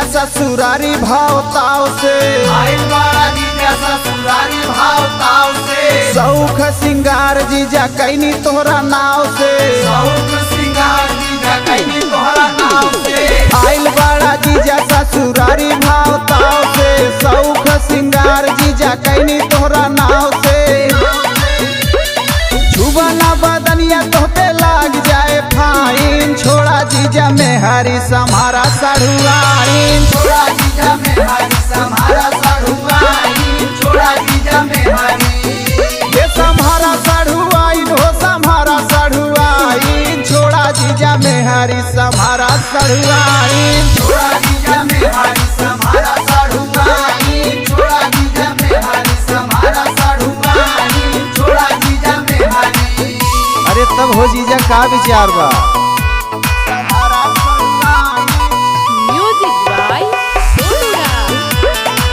जीजा ससुरारी भाव ताव से, आइल बड़ा जीजा ससुरारी भाव ताव से, सौख सिंगार जीजा कैनी तोहरा नाव से, सौख सिंगार जीजा कैनी तोहरा नाव से, आइल बड़ा जीजा ससुरारी भाव ताव से, सौख सिंगार जीजा कैनी तोहरा नाव से। छुबना बदनिया तोहते लाग जाए फाइन, छोड़ा जीजा में हरी समारा साढ़ुआइन, छोड़ा जीजा में हरी समारा साढ़ुआइन, छोड़ा जीजा में हरी ये सम्हारा साढ़ुआइन हो सम्हारा साढ़ुआइन, छोड़ा जीजा में हरी समारा साढ़ुआइन, छोड़ा जीजा में हरी समारा साढ़ुआइन, छोड़ा जीजा में हरी समारा साढ़ुआइन, छोड़ा जीजा में हरी। अरे तब हो जीजा का विचार बा? Music by Sonura.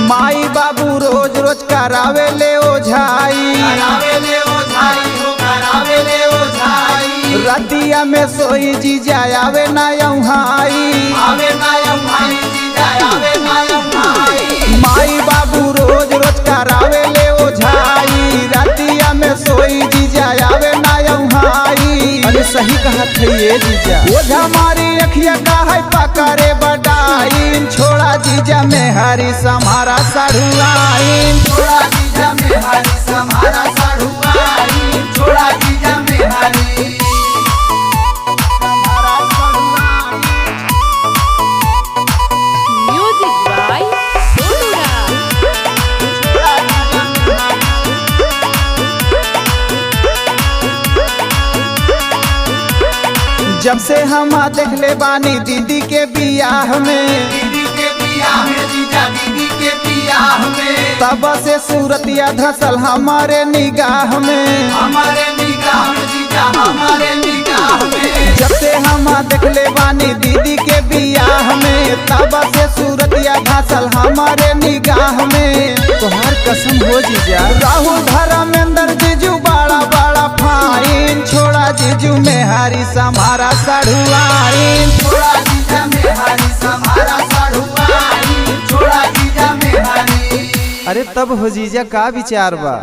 माई बाबू रोज रोज करावे ले ओझाई, करावे ले ओझाई हो करावे ले ओझाई, रतिया में सोई जीजा आवे ना यौहाई, आवे ना भाई जीजा आवे ना भाई, माई बाबू रोज रोज करावे ले ओझाई, रतिया में सोई जीजा आवे ना यौहाई। अरे सही कहा थे ये जीजा, ओझा मारी रखिया का है पकड़े बडाइन, छोड़ा जीजा में हरी समारा साढ़ुआइन, छोड़ा जीजा में हरी समारा साढ़ुआइन, छोड़ा जीजा में हरी। Music by Sonura. जब से हम देख ले बानी दीदी के बियाह में, दीदी के बियाह में जीजा दीदी के बियाह में, तब से सूरतिया धसल हमारे निगाह में, हमारे निगाह में जीजा हमारे निगाह में, जब से हम देख ले बानी दीदी के बियाह में, तब से सूरतिया धसल हमारे निगाह में। तोहार कसम हो जीजा, राहुल धर्मेंद्र जीजू बड़ा बड़ा फाइन, छोड़ा जीजू में हरी समारा साढ़ुआइन, छोड़ा जीजा में हरी समारा साढ़ुआइन, छोड़ा जीजा में हरी। अरे तब हो जीजा का विचार बा?